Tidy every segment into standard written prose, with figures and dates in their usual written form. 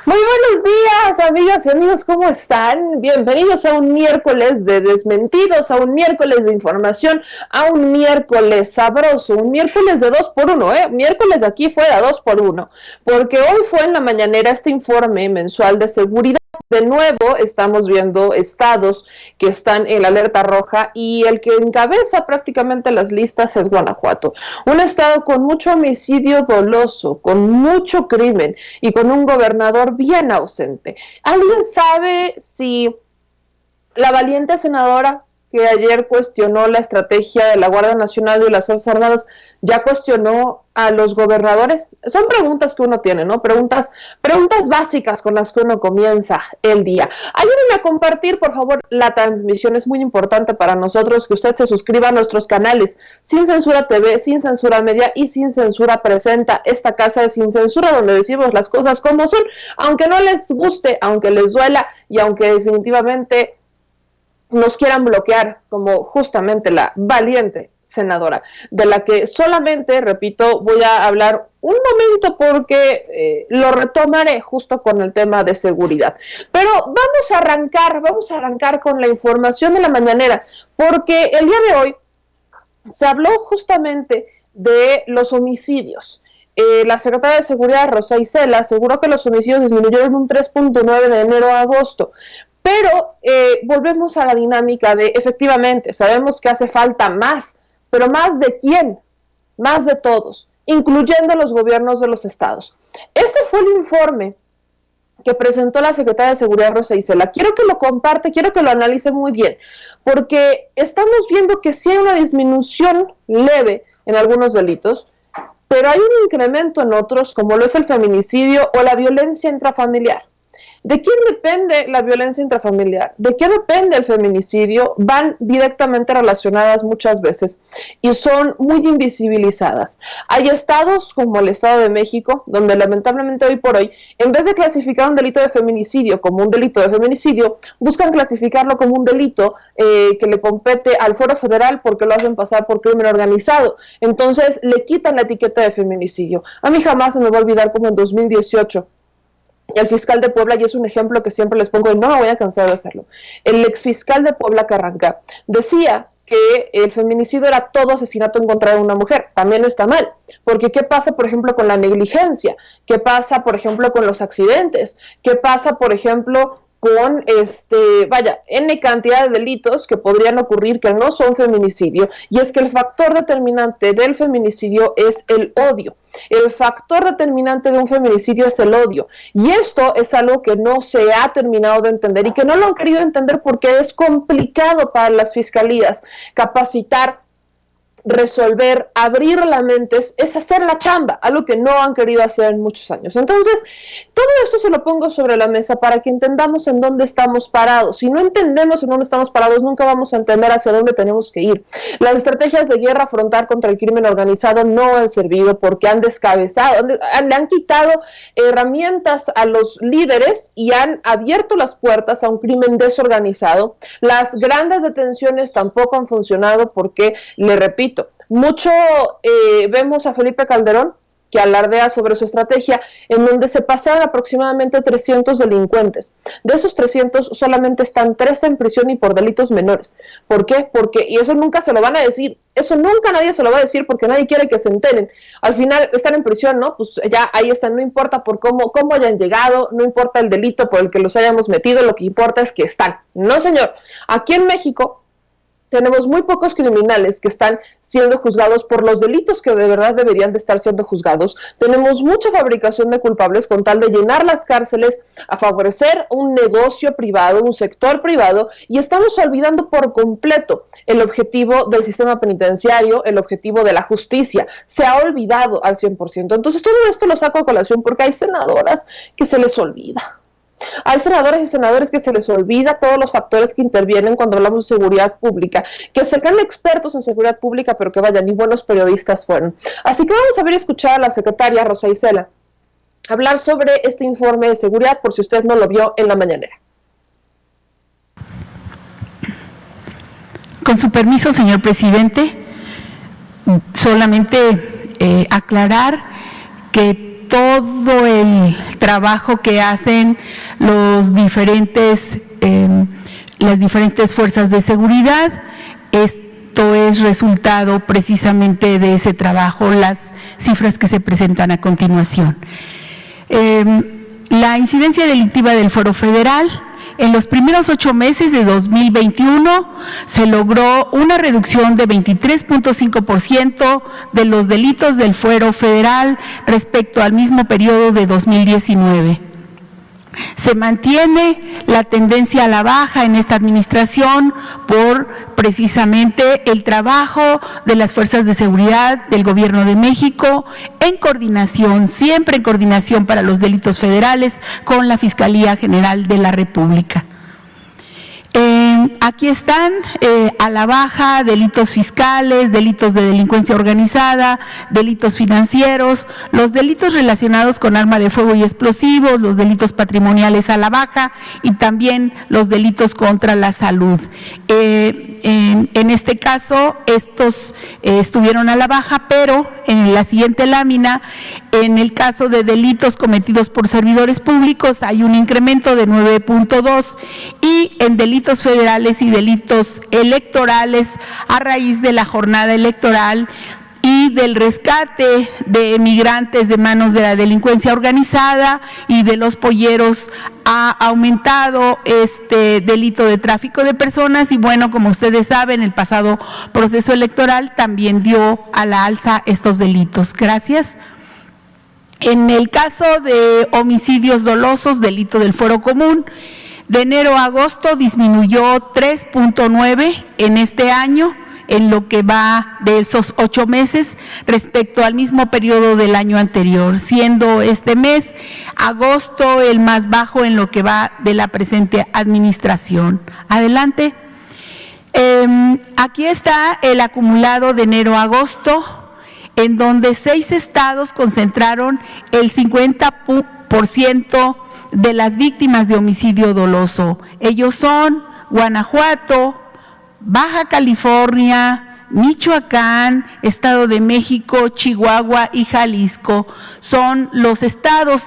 Muy buenos días, amigas y amigos, ¿cómo están? Bienvenidos a un miércoles de desmentidos, a un miércoles de información, a un miércoles sabroso, un miércoles de 2x1, miércoles de aquí fue de 2x1, porque hoy fue en la mañanera este informe mensual de seguridad. De nuevo estamos viendo estados que están en la alerta roja y el que encabeza prácticamente las listas es Guanajuato, un estado con mucho homicidio doloso, con mucho crimen y con un gobernador bien ausente. ¿Alguien sabe si la valiente senadora que ayer cuestionó la estrategia de la Guardia Nacional y de las Fuerzas Armadas ya cuestionó a los gobernadores? Son preguntas que uno tiene, ¿no? Preguntas básicas con las que uno comienza el día. Ayúdenme a compartir, por favor, la transmisión. Es muy importante para nosotros que usted se suscriba a nuestros canales Sin Censura TV, Sin Censura Media y Sin Censura Presenta. Esta casa de Sin Censura donde decimos las cosas como son, aunque no les guste, aunque les duela y aunque definitivamente nos quieran bloquear, como justamente la valiente senadora, de la que solamente, repito, voy a hablar un momento porque lo retomaré justo con el tema de seguridad. Pero vamos a arrancar con la información de la mañanera, porque el día de hoy se habló justamente de los homicidios. La secretaria de Seguridad, Rosa Isela, aseguró que los homicidios disminuyeron un 3.9 de enero a agosto. Pero volvemos a la dinámica de, efectivamente, sabemos que hace falta más, pero ¿más de quién? Más de todos, incluyendo los gobiernos de los estados. Este fue el informe que presentó la secretaria de Seguridad, Rosa Isela. Quiero que lo comparte, quiero que lo analice muy bien, porque estamos viendo que sí hay una disminución leve en algunos delitos, pero hay un incremento en otros, como lo es el feminicidio o la violencia intrafamiliar. ¿De quién depende la violencia intrafamiliar? ¿De qué depende el feminicidio? Van directamente relacionadas muchas veces y son muy invisibilizadas. Hay estados como el Estado de México, donde lamentablemente hoy por hoy, en vez de clasificar un delito de feminicidio como un delito de feminicidio, buscan clasificarlo como un delito que le compete al fuero federal porque lo hacen pasar por crimen organizado. Entonces le quitan la etiqueta de feminicidio. A mí jamás se me va a olvidar como en 2018, el fiscal de Puebla, y es un ejemplo que siempre les pongo y no me voy a cansar de hacerlo, el exfiscal de Puebla Carranca decía que el feminicidio era todo asesinato en contra de una mujer. También está mal, porque ¿qué pasa, por ejemplo, con la negligencia? ¿Qué pasa, por ejemplo, con los accidentes? ¿Qué pasa, por ejemplo, con N cantidad de delitos que podrían ocurrir que no son feminicidio? Y es que el factor determinante del feminicidio es el odio. El factor determinante de un feminicidio es el odio. Y esto es algo que no se ha terminado de entender y que no lo han querido entender porque es complicado para las fiscalías capacitar, resolver, abrir la mente, es hacer la chamba, algo que no han querido hacer en muchos años. Entonces, todo esto se lo pongo sobre la mesa para que entendamos en dónde estamos parados. Si no entendemos en dónde estamos parados, nunca vamos a entender hacia dónde tenemos que ir. Las estrategias de guerra frontal contra el crimen organizado no han servido porque han descabezado, le han quitado herramientas a los líderes y han abierto las puertas a un crimen desorganizado. Las grandes detenciones tampoco han funcionado porque, le repito, mucho vemos a Felipe Calderón, que alardea sobre su estrategia, en donde se pasaron aproximadamente 300 delincuentes. De esos 300, solamente están 3 en prisión y por delitos menores. ¿Por qué? Porque, y eso nunca se lo van a decir, eso nunca nadie se lo va a decir porque nadie quiere que se enteren. Al final están en prisión, ¿no? Pues ya ahí están, no importa por cómo hayan llegado, no importa el delito por el que los hayamos metido, lo que importa es que están. No, señor. Aquí en México tenemos muy pocos criminales que están siendo juzgados por los delitos que de verdad deberían de estar siendo juzgados. Tenemos mucha fabricación de culpables con tal de llenar las cárceles, a favorecer un negocio privado, un sector privado, y estamos olvidando por completo el objetivo del sistema penitenciario, el objetivo de la justicia. Se ha olvidado al 100%. Entonces todo esto lo saco a colación porque hay senadoras que se les olvida. Hay senadores y senadores que se les olvida todos los factores que intervienen cuando hablamos de seguridad pública, que se creen expertos en seguridad pública, pero que vayan, y buenos periodistas fueron. Así que vamos a ver y escuchar a la secretaria Rosa Isela hablar sobre este informe de seguridad, por si usted no lo vio en la mañanera. Con su permiso, señor presidente, solamente aclarar que trabajo que hacen las diferentes fuerzas de seguridad. Esto es resultado precisamente de ese trabajo, las cifras que se presentan a continuación. La incidencia delictiva del Fuero Federal. En los primeros 8 meses de 2021 se logró una reducción de 23.5% de los delitos del Fuero Federal respecto al mismo periodo de 2019. Se mantiene la tendencia a la baja en esta administración por precisamente el trabajo de las fuerzas de seguridad del Gobierno de México en coordinación, siempre en coordinación para los delitos federales con la Fiscalía General de la República. Aquí están a la baja delitos fiscales, delitos de delincuencia organizada, delitos financieros, los delitos relacionados con arma de fuego y explosivos, los delitos patrimoniales a la baja y también los delitos contra la salud. En este caso, estos estuvieron a la baja, pero en la siguiente lámina, en el caso de delitos cometidos por servidores públicos, hay un incremento de 9.2 y en delitos federales y delitos electorales a raíz de la jornada electoral y del rescate de migrantes de manos de la delincuencia organizada y de los polleros, ha aumentado este delito de tráfico de personas y bueno, como ustedes saben, el pasado proceso electoral también dio a la alza estos delitos. Gracias. En el caso de homicidios dolosos, delito del fuero común, de enero a agosto disminuyó 3.9 en este año, en lo que va de esos 8 meses respecto al mismo periodo del año anterior, siendo este mes, agosto, el más bajo en lo que va de la presente administración. Adelante. Aquí está el acumulado de enero a agosto, en donde 6 estados concentraron el 50% de las víctimas de homicidio doloso. Ellos son Guanajuato, Baja California, Michoacán, Estado de México, Chihuahua y Jalisco. Son los estados,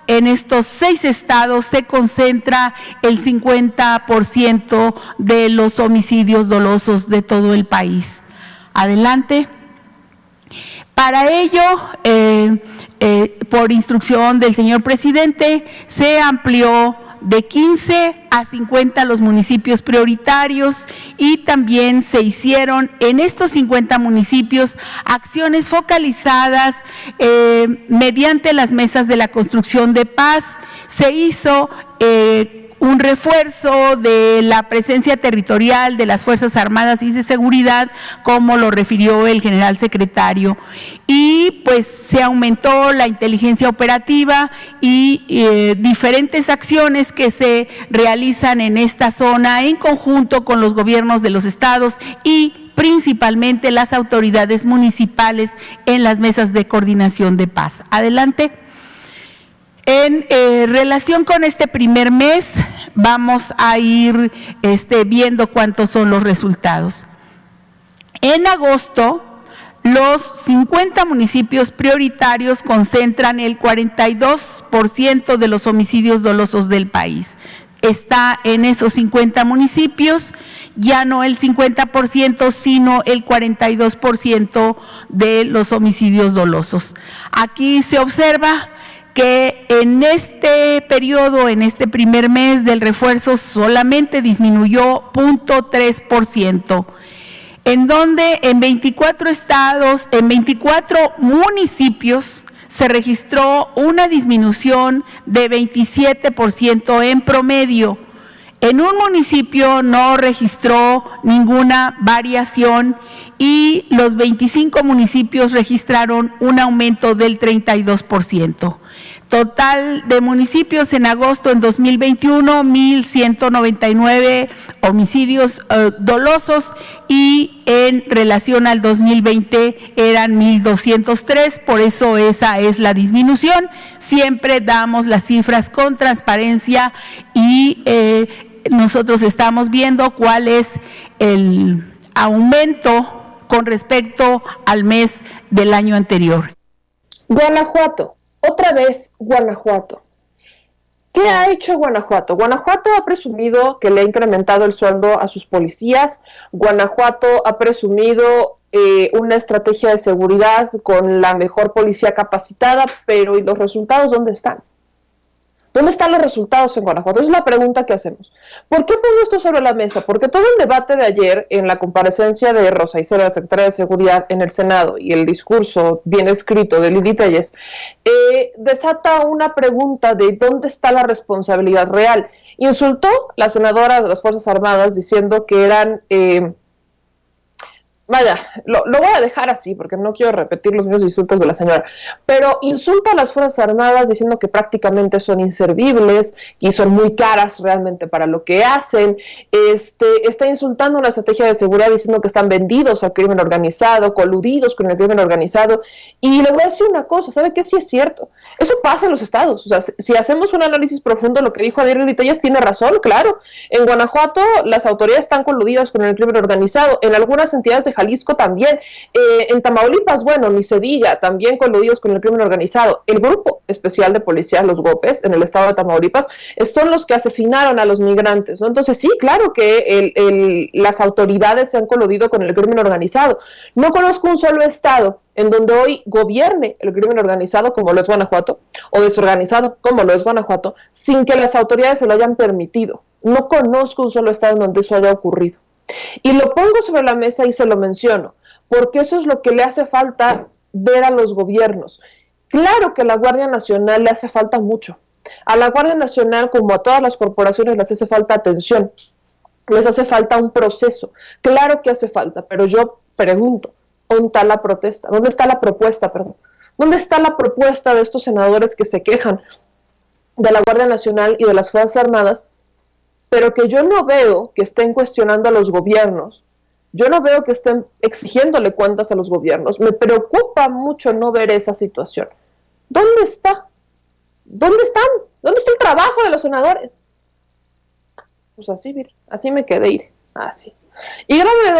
en estos 6 estados se concentra el 50% de los homicidios dolosos de todo el país. Adelante. Para ello, por instrucción del señor presidente, se amplió de 15 a 50 los municipios prioritarios y también se hicieron en estos 50 municipios acciones focalizadas mediante las mesas de la construcción de paz. Se hizo un refuerzo de la presencia territorial de las Fuerzas Armadas y de Seguridad, como lo refirió el general secretario, y pues se aumentó la inteligencia operativa y diferentes acciones que se realizan en esta zona en conjunto con los gobiernos de los estados y principalmente las autoridades municipales en las mesas de coordinación de paz. Adelante. En relación con este primer mes, vamos a ir viendo cuántos son los resultados. En agosto, los 50 municipios prioritarios concentran el 42% de los homicidios dolosos del país. Está en esos 50 municipios, ya no el 50%, sino el 42% de los homicidios dolosos. Aquí se observa que en este periodo, en este primer mes del refuerzo, solamente disminuyó 0.3%, en donde en 24 estados, en 24 municipios, se registró una disminución de 27% en promedio. En un municipio no registró ninguna variación y los 25 municipios registraron un aumento del 32%. Total de municipios en agosto en 2021, 1,199 homicidios dolosos y en relación al 2020 eran 1,203, por eso esa es la disminución. Siempre damos las cifras con transparencia y nosotros estamos viendo cuál es el aumento con respecto al mes del año anterior. Guanajuato. Otra vez Guanajuato. ¿Qué ha hecho Guanajuato? Guanajuato ha presumido que le ha incrementado el sueldo a sus policías. Guanajuato ha presumido una estrategia de seguridad con la mejor policía capacitada, pero ¿y los resultados dónde están? ¿Dónde están los resultados en Guanajuato? Esa es la pregunta que hacemos. ¿Por qué pongo esto sobre la mesa? Porque todo el debate de ayer en la comparecencia de Rosa Isela, la secretaria de Seguridad en el Senado, y el discurso bien escrito de Lili Telles, desata una pregunta de dónde está la responsabilidad real. Insultó la senadora de las Fuerzas Armadas diciendo que eran... Vaya, lo voy a dejar así porque no quiero repetir los mismos insultos de la señora, pero insulta a las Fuerzas Armadas diciendo que prácticamente son inservibles y son muy caras realmente para lo que hacen. Está insultando una estrategia de seguridad diciendo que están vendidos al crimen organizado, coludidos con el crimen organizado. Y le voy a decir una cosa, ¿sabe qué? Sí es cierto. Eso pasa en los estados. O sea, si hacemos un análisis profundo, lo que dijo Adrián Litellas tiene razón, claro. En Guanajuato las autoridades están coludidas con el crimen organizado. En algunas entidades de Jalisco también, en Tamaulipas, bueno, ni se diga, también coludidos con el crimen organizado. El Grupo Especial de Policías, los GOPES, en el estado de Tamaulipas, son los que asesinaron a los migrantes, ¿no? Entonces sí, claro que las autoridades se han coludido con el crimen organizado. No conozco un solo estado en donde hoy gobierne el crimen organizado como lo es Guanajuato, o desorganizado como lo es Guanajuato, sin que las autoridades se lo hayan permitido. No conozco un solo estado en donde eso haya ocurrido. Y lo pongo sobre la mesa y se lo menciono, porque eso es lo que le hace falta ver a los gobiernos. Claro que a la Guardia Nacional le hace falta mucho. A la Guardia Nacional, como a todas las corporaciones, les hace falta atención, les hace falta un proceso. Claro que hace falta, pero yo pregunto, ¿dónde está la protesta? ¿Dónde está la propuesta, perdón? ¿Dónde está la propuesta de estos senadores que se quejan de la Guardia Nacional y de las Fuerzas Armadas, pero que yo no veo que estén cuestionando a los gobiernos? Yo no veo que estén exigiéndole cuentas a los gobiernos. Me preocupa mucho no ver esa situación. ¿Dónde está? ¿Dónde están? ¿Dónde está el trabajo de los senadores? Pues así, así me quedé ir. Así. Y grábame